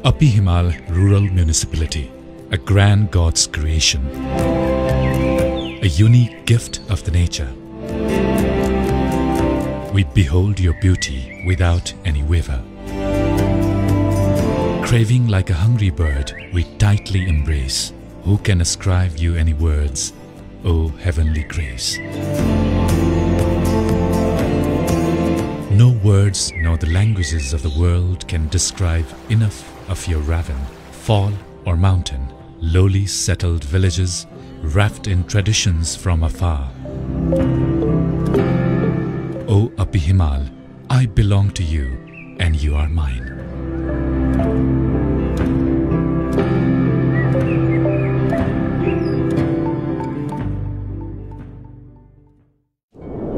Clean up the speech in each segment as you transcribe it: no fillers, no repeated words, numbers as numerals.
Upper Himal Rural Municipality, a grand God's creation, a unique gift of the nature. We behold your beauty without any waver. Craving like a hungry bird, we tightly embrace. Who can ascribe you any words, O heavenly grace? No words nor the languages of the world can describe enough of your ravine, fall or mountain, lowly settled villages wrapped in traditions from afar. O Upper Himal, I belong to you and you are mine.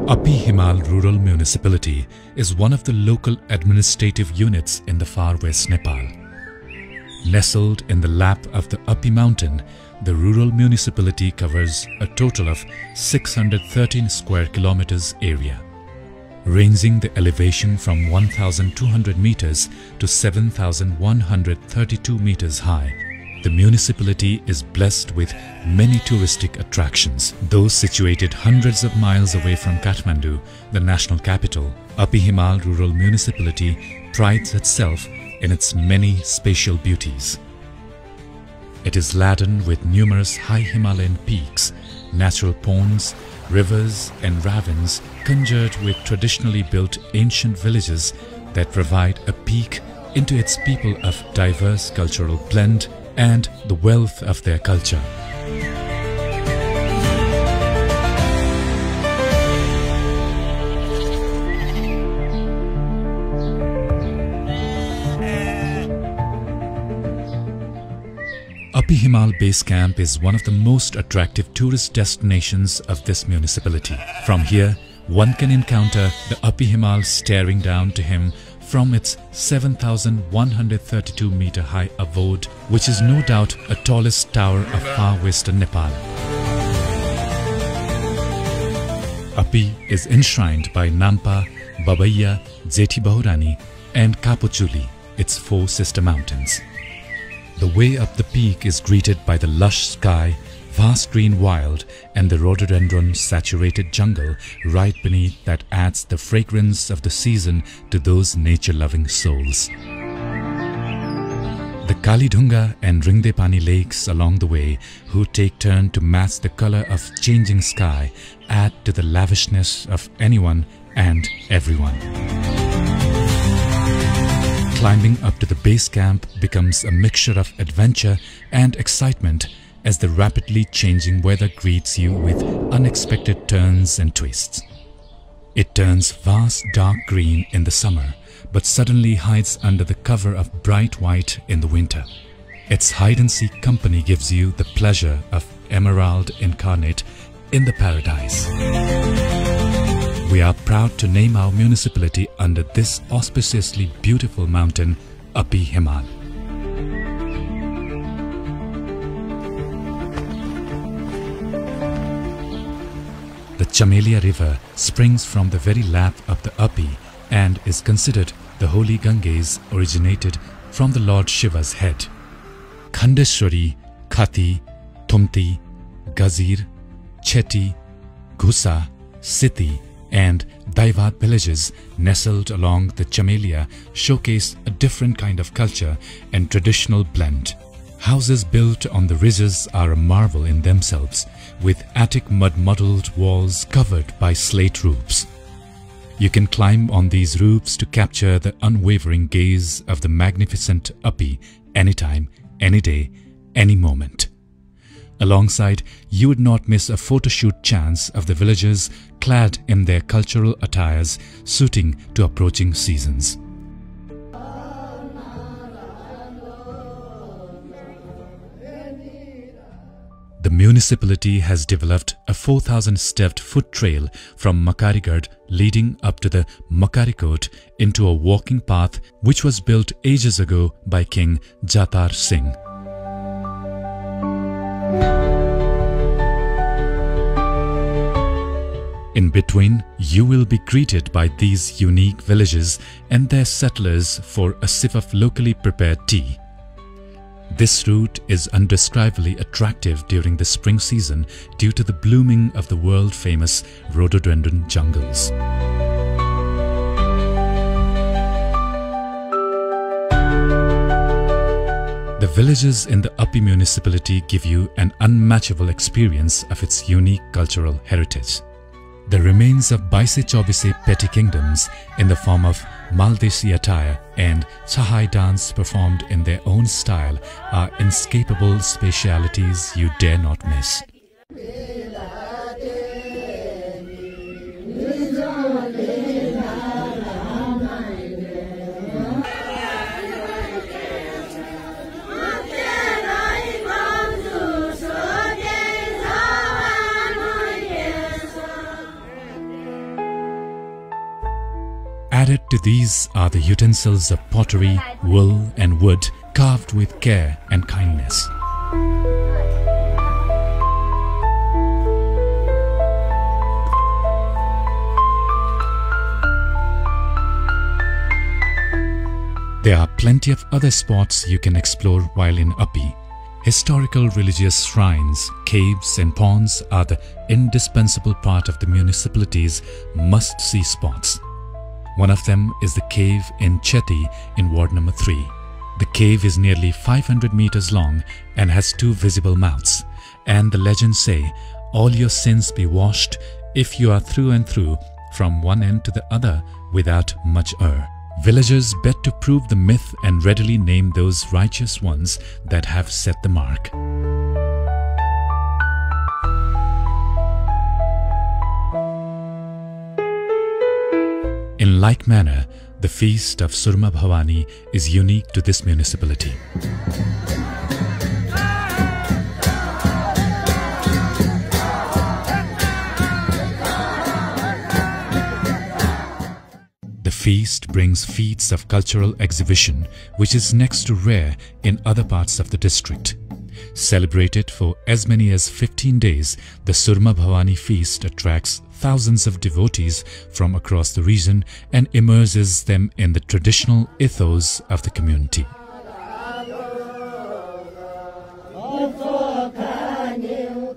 Upper Himal Rural Municipality is one of the local administrative units in the far west Nepal. Nestled in the lap of the Upper Mountain, the rural municipality covers a total of 613 square kilometers area, ranging the elevation from 1,200 meters to 7,132 meters high. The municipality is blessed with many touristic attractions. Though situated hundreds of miles away from Kathmandu, the national capital, Upper Himal Rural Municipality prides itself in its many spatial beauties. It is laden with numerous high Himalayan peaks, natural ponds, rivers and ravines conjured with traditionally built ancient villages that provide a peek into its people of diverse cultural blend and the wealth of their culture. Upper Himal Base Camp is one of the most attractive tourist destinations of this municipality. From here, one can encounter the Upper Himal staring down to him from its 7,132 meter high abode, which is no doubt the tallest tower of far western Nepal. Upper is enshrined by Nampa, Babaiya, Jethi Bahurani and Kapochuli, its four sister mountains. The way up the peak is greeted by the lush sky, vast green wild and the rhododendron-saturated jungle right beneath that adds the fragrance of the season to those nature-loving souls. The Kalidhunga and Ringdepani lakes along the way, who take turn to match the color of changing sky, add to the lavishness of anyone and everyone. Climbing up to the base camp becomes a mixture of adventure and excitement as the rapidly changing weather greets you with unexpected turns and twists. It turns vast dark green in the summer, but suddenly hides under the cover of bright white in the winter. Its hide-and-seek company gives you the pleasure of emerald incarnate in the paradise. We are proud to name our municipality under this auspiciously beautiful mountain, Upper Himal. The Chamelia River springs from the very lap of the Upper and is considered the holy Ganges originated from the Lord Shiva's head. Khandeshwari, Khati, Thumti, Gazir, Cheti, Ghusa, Siti and Daivat villages nestled along the Chamelia showcase a different kind of culture and traditional blend. Houses built on the ridges are a marvel in themselves, with attic mud-muddled walls covered by slate roofs. You can climb on these roofs to capture the unwavering gaze of the magnificent Upper anytime, any day, any moment. Alongside, you would not miss a photoshoot chance of the villagers clad in their cultural attires suiting to approaching seasons. The municipality has developed a 4,000-stepped foot trail from Makarigad leading up to the Makarikot into a walking path which was built ages ago by King Jatar Singh. In between, you will be greeted by these unique villages and their settlers for a sip of locally prepared tea. This route is undescribably attractive during the spring season due to the blooming of the world-famous rhododendron jungles. The villages in the Uppi municipality give you an unmatchable experience of its unique cultural heritage. The remains of Baise Chaubise petty kingdoms in the form of Maldesi attire and Chahai dance performed in their own style are inescapable specialities you dare not miss. Added to these are the utensils of pottery, wool and wood carved with care and kindness. There are plenty of other spots you can explore while in Uppi. Historical religious shrines, caves and ponds are the indispensable part of the municipality's must-see spots. One of them is the cave in Cheti in Ward number 3. The cave is nearly 500 meters long and has 2 visible mouths. And the legends say, all your sins be washed if you are through and through from one end to the other without much error. Villagers bet to prove the myth and readily name those righteous ones that have set the mark. In like manner, the feast of Surma Bhavani is unique to this municipality. The feast brings feats of cultural exhibition which is next to rare in other parts of the district. Celebrated for as many as 15 days, the Surma Bhavani feast attracts thousands of devotees from across the region and immerses them in the traditional ethos of the community.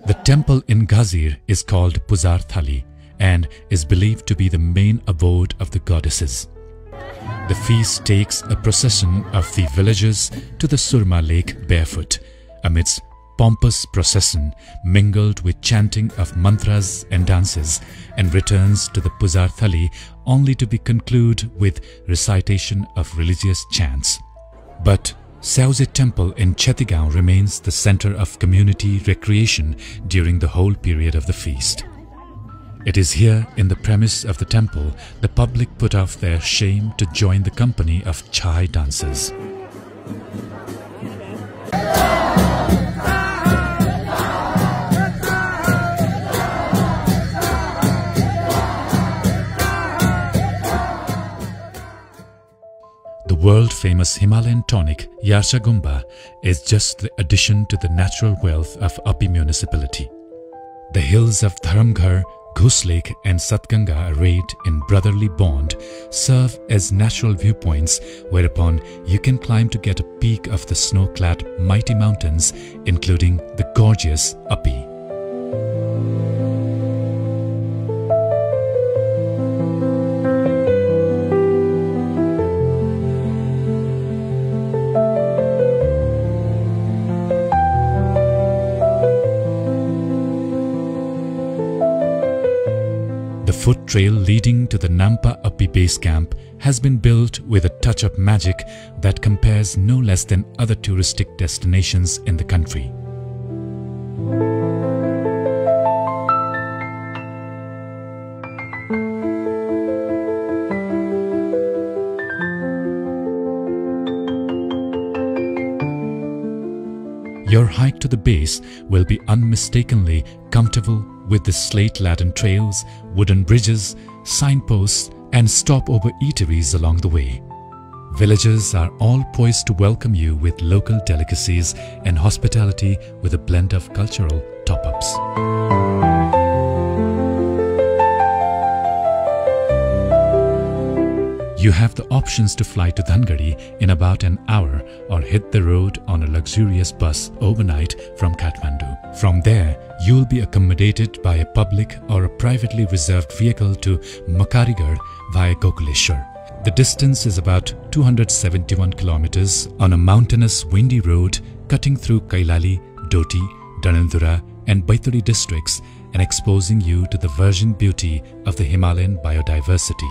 The temple in Ghazir is called Puzar Thali and is believed to be the main abode of the goddesses. The feast takes a procession of the villagers to the Surma lake barefoot, amidst pompous procession mingled with chanting of mantras and dances, and returns to the Puzar Thali only to be concluded with recitation of religious chants. But Sauje Temple in Chetigaon remains the center of community recreation during the whole period of the feast. It is here in the premise of the temple the public put off their shame to join the company of Chai dancers. The world-famous Himalayan tonic Yarsha Gumba is just the addition to the natural wealth of Uppi municipality. The hills of Dharamghar, Ghuslake and Satganga, arrayed in brotherly bond, serve as natural viewpoints whereupon you can climb to get a peek of the snow-clad mighty mountains, including the gorgeous Uppi. The foot trail leading to the Nampa Uppi base camp has been built with a touch of magic that compares no less than other touristic destinations in the country. Your hike to the base will be unmistakably comfortable with the slate-laden trails, wooden bridges, signposts and stopover eateries along the way. Villagers are all poised to welcome you with local delicacies and hospitality with a blend of cultural top-ups. You have the options to fly to Dhangadi in about an hour or hit the road on a luxurious bus overnight from Kathmandu. From there, you will be accommodated by a public or a privately reserved vehicle to Makarigarh via Gokuleshwar. The distance is about 271 kilometers on a mountainous windy road cutting through Kailali, Doti, Danandura and Baituri districts and exposing you to the virgin beauty of the Himalayan biodiversity.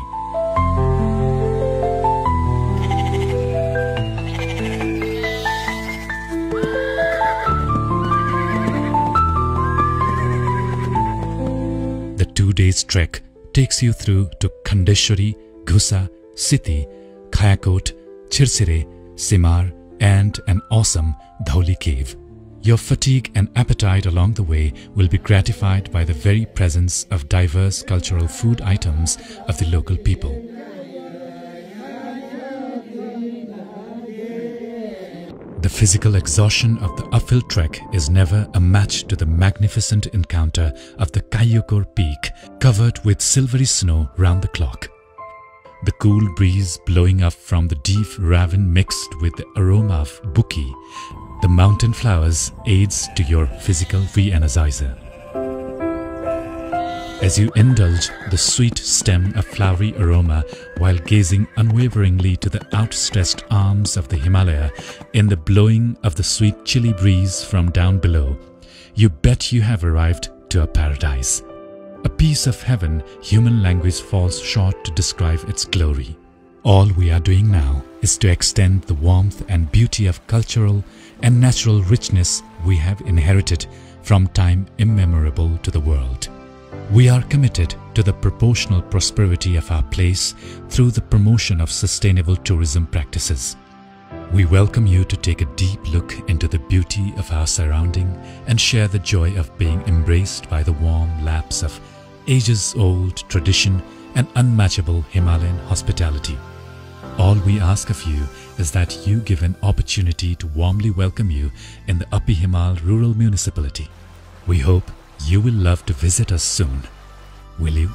The 2 days trek takes you through to Khandeshwari, Ghusa, Siti, Khayakot, Chirsire, Simar and an awesome Dhauli cave. Your fatigue and appetite along the way will be gratified by the very presence of diverse cultural food items of the local people. The physical exhaustion of the uphill trek is never a match to the magnificent encounter of the Kayukor peak covered with silvery snow round the clock. The cool breeze blowing up from the deep ravine mixed with the aroma of buki, the mountain flowers, aids to your physical re-energizer. As you indulge the sweet stem of flowery aroma while gazing unwaveringly to the outstretched arms of the Himalaya in the blowing of the sweet chilly breeze from down below, you bet you have arrived to a paradise. A piece of heaven human language falls short to describe its glory. All we are doing now is to extend the warmth and beauty of cultural and natural richness we have inherited from time immemorable to the world. We are committed to the proportional prosperity of our place through the promotion of sustainable tourism practices. We welcome you to take a deep look into the beauty of our surrounding and share the joy of being embraced by the warm laps of ages-old tradition and unmatchable Himalayan hospitality. All we ask of you is that you give an opportunity to warmly welcome you in the Upper Himal Rural Municipality. We hope you will love to visit us soon. Will you?